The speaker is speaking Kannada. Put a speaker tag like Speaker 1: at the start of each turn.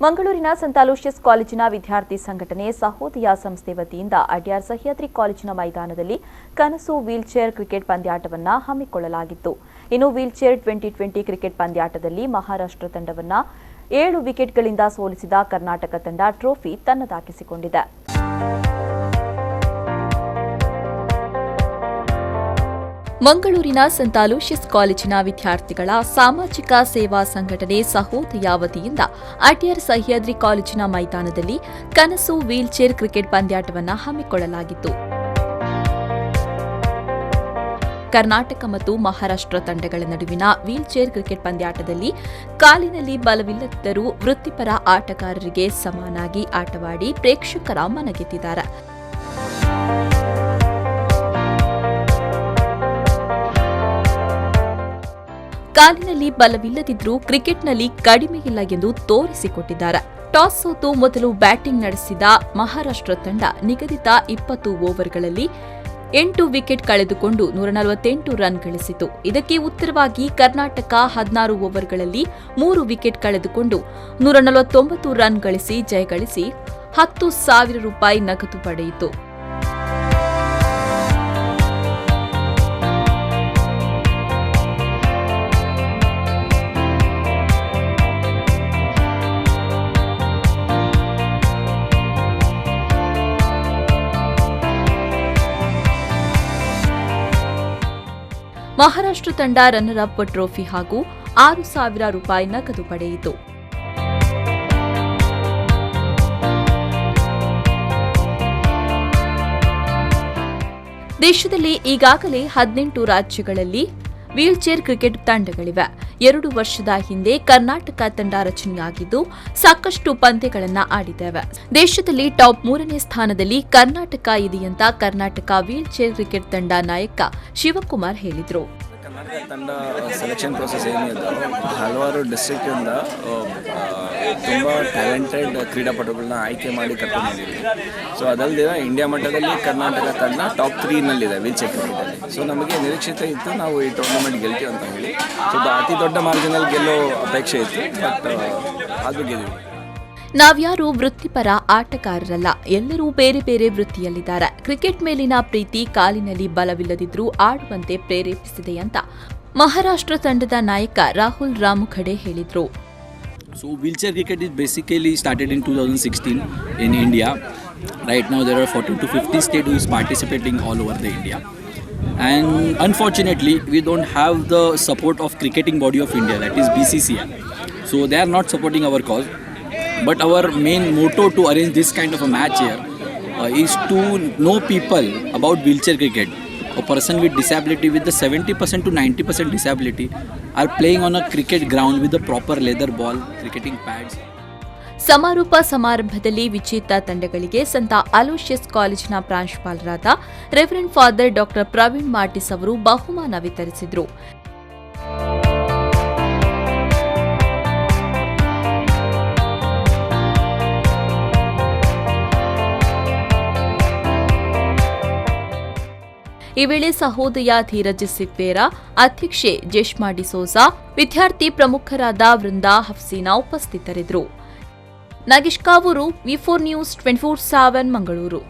Speaker 1: ಮಂಗಳೂರಿನ ಸಂತ ಅಲೋಷಿಯಸ್ ಕಾಲೇಜಿನ ವಿದ್ಯಾರ್ಥಿ ಸಂಘಟನೆ ಸಹೋದಯ ಸಂಸ್ಥೆ ವತಿಯಿಂದ ಅಡ್ಯಾರ್ ಸಹ್ಯಾದ್ರಿ ಕಾಲೇಜಿನ ಮೈದಾನದಲ್ಲಿ ಕನಸು ವೀಲ್ಚೇರ್ ಕ್ರಿಕೆಟ್ ಪಂದ್ಯಾಟವನ್ನು ಹಮ್ಮಿಕೊಳ್ಳಲಾಗಿತ್ತು. ಇನ್ನು ವೀಲ್ಚೇರ್ 2020 ಕ್ರಿಕೆಟ್ ಪಂದ್ಯಾಟದಲ್ಲಿ ಮಹಾರಾಷ್ಟ್ರ ತಂಡವನ್ನು 7 ವಿಕೆಟ್ಗಳಿಂದ ಸೋಲಿಸಿದ ಕರ್ನಾಟಕ ತಂಡ ಟ್ರೋಫಿ ತನ್ನದಾಗಿಸಿಕೊಂಡಿದೆ. ಮಂಗಳೂರಿನ ಸಂತ ಅಲೋಷಿಯಸ್ ಕಾಲೇಜಿನ ವಿದ್ಯಾರ್ಥಿಗಳ ಸಾಮಾಜಿಕ ಸೇವಾ ಸಂಘಟನೆ ಸಹೋದಯ ವತಿಯಿಂದ ಅಡ್ಯಾರ್ ಸಹ್ಯಾದ್ರಿ ಕಾಲೇಜಿನ ಮೈದಾನದಲ್ಲಿ ಕನಸು ವೀಲ್ಚೇರ್ ಕ್ರಿಕೆಟ್ ಪಂದ್ಯಾಟವನ್ನು ಹಮ್ಮಿಕೊಳ್ಳಲಾಗಿತ್ತು. ಕರ್ನಾಟಕ ಮತ್ತು ಮಹಾರಾಷ್ಟ್ರ ತಂಡಗಳ ನಡುವಿನ ವೀಲ್ಚೇರ್ ಕ್ರಿಕೆಟ್ ಪಂದ್ಯಾಟದಲ್ಲಿ ಕಾಲಿನಲ್ಲಿ ಬಲವಿಲ್ಲದಿದ್ದರೂ ವೃತ್ತಿಪರ ಆಟಗಾರರಿಗೆ ಸಮನಾಗಿ ಆಟವಾಡಿ ಪ್ರೇಕ್ಷಕರ ಮನಗೆದ್ದಿದ್ದಾರೆ. ಕಾಲಿನಲ್ಲಿ ಬಲವಿಲ್ಲದಿದ್ದರೂ ಕ್ರಿಕೆಟ್ನಲ್ಲಿ ಕಡಿಮೆಯಿಲ್ಲ ಎಂದು ತೋರಿಸಿಕೊಟ್ಟಿದ್ದಾರೆ. ಟಾಸ್ ಸೋತು ಮೊದಲು ಬ್ಯಾಟಿಂಗ್ ನಡೆಸಿದ ಮಹಾರಾಷ್ಟ್ರ ತಂಡ ನಿಗದಿತ 20 ಓವರ್ಗಳಲ್ಲಿ 8 ವಿಕೆಟ್ ಕಳೆದುಕೊಂಡು 148 ರನ್ ಗಳಿಸಿತು. ಇದಕ್ಕೆ ಉತ್ತರವಾಗಿ ಕರ್ನಾಟಕ 16 ಓವರ್ಗಳಲ್ಲಿ 3 ವಿಕೆಟ್ ಕಳೆದುಕೊಂಡು 149 ರನ್ ಗಳಿಸಿ ಜಯಗಳಿಸಿ 10,000 ರೂಪಾಯಿ ನಗದು ಪಡೆಯಿತು. ಮಹಾರಾಷ್ಟ್ರ ತಂಡ ರನ್ನರ್ ಅಪ್ ಟ್ರೋಫಿ ಹಾಗೂ 6,000 ರೂಪಾಯಿ ನಗದು ಪಡೆಯಿತು. ದೇಶದಲ್ಲಿ ಈಗಾಗಲೇ 18 ರಾಜ್ಯಗಳಲ್ಲಿ ವೀಲ್ಚೇರ್ ಕ್ರಿಕೆಟ್ ತಂಡಗಳಿವೆ. 2 ವರ್ಷದ ಹಿಂದೆ ಕರ್ನಾಟಕ ತಂಡ ರಚನೆಯಾಗಿದ್ದು ಸಾಕಷ್ಟು ಪಂದ್ಯಗಳನ್ನು ಆಡಿದ್ದೇವೆ. ದೇಶದಲ್ಲಿ ಟಾಪ್ 3ನೇ ಸ್ಥಾನದಲ್ಲಿ ಕರ್ನಾಟಕ ಇದೆಯಂತ ಕರ್ನಾಟಕ ವೀಲ್ಚೇರ್ ಕ್ರಿಕೆಟ್ ತಂಡ ನಾಯಕ ಶಿವಕುಮಾರ್ ಹೇಳಿದರು.
Speaker 2: ಕರ್ನಾಟಕ ತಂಡ ಸೆಲೆಕ್ಷನ್ ಪ್ರೊಸೆಸ್ ಏನಿದೆ, ಹಲವಾರು ಡಿಸ್ಟ್ರಿಕ್ಟಿಂದ ತುಂಬ ಟ್ಯಾಲೆಂಟೆಡ್ ಕ್ರೀಡಾಪಟುಗಳನ್ನ ಆಯ್ಕೆ ಮಾಡಿ ಕರ್ಕೊಂಡು ಬಂದಿದ್ದೀವಿ. ಸೊ ಅದಲ್ಲದೆ ಇಂಡಿಯಾ ಮಟ್ಟದಲ್ಲಿ ಕರ್ನಾಟಕ ತಂಡ ಟಾಪ್ 3ನಲ್ಲಿದೆ ವೀಲ್ಚೇರ್ ಕ್ರಿಕೆಟಲ್ಲಿ. ಸೊ ನಮಗೆ ನಿರೀಕ್ಷಿತ ಇತ್ತು ನಾವು ಈ ಟೂರ್ನಮೆಂಟ್ ಗೆಲ್ತೀವಿ ಅಂತ ಹೇಳಿ. ಸೊ ಅತಿ ದೊಡ್ಡ ಮಾರ್ಜಿನಲ್ಲಿ ಗೆಲ್ಲೋ ಅಪೇಕ್ಷೆ ಇತ್ತು, ಬಟ್ ಅದು ಗೆದ್ದಿವಿ.
Speaker 1: ನಾವ್ಯಾರೂ ವೃತ್ತಿಪರ ಆಟಗಾರರಲ್ಲ, ಎಲ್ಲರೂ ಬೇರೆ ಬೇರೆ ವೃತ್ತಿಯಲ್ಲಿದ್ದಾರೆ. ಕ್ರಿಕೆಟ್ ಮೇಲಿನ ಪ್ರೀತಿ ಕಾಲಿನಲ್ಲಿ ಬಲವಿಲ್ಲದಿದ್ರೂ ಆಡುವಂತೆ ಪ್ರೇರೇಪಿಸಿದೆ ಅಂತ ಮಹಾರಾಷ್ಟ್ರ ತಂಡದ ನಾಯಕ ರಾಹುಲ್ ರಾಮುಖಡೆ ಹೇಳಿದರು.
Speaker 3: So wheelchair cricket is basically started in 2016 in India. Right now there are 40 to 50 states who is participating all over the India. And unfortunately we don't have the support of cricketing body of India, that is BCCI. So they are not supporting our cause. But our main motto to arrange this kind of a match here is to know people about wheelchair cricket. A person with disability with the 70% to 90% disability are playing on a cricket ground with the proper leather ball, cricketing pads.
Speaker 1: ಸಮಾರೋಪ ಸಮಾರಂಭದಲ್ಲಿ ವಿಜೇತ ತಂಡಗಳಿಗೆ ಸಂತ ಅಲೋಷಿಯಸ್ ಕಾಲೇಜಿನ ಪ್ರಾಂಶುಪಾಲರಾದ ರೆವರೆಂಡ್ ಫಾದರ್ ಡಾ ಪ್ರವೀಣ್ ಮಾರ್ಟಿಸ್ ಅವರು ಬಹುಮಾನ ವಿತರಿಸಿದರು. ಈ ವೇಳೆ ಸಹೋದಯ ಧೀರಜ್ ಸಿಕ್ವೇರಾ, ಅಧ್ಯಕ್ಷೆ ಜೇಷ್ಮಾ ಡಿಸೋಜಾ, ವಿದ್ಯಾರ್ಥಿ ಪ್ರಮುಖರಾದ ವೃಂದಾ ಹಫ್ಸೀನಾ ಉಪಸ್ಥಿತರಿದ್ದರು. ನಾಗೇಶ್ ಕಾವೂರು, ವಿ4 ನ್ಯೂಸ್ 24/7 ಮಂಗಳೂರು.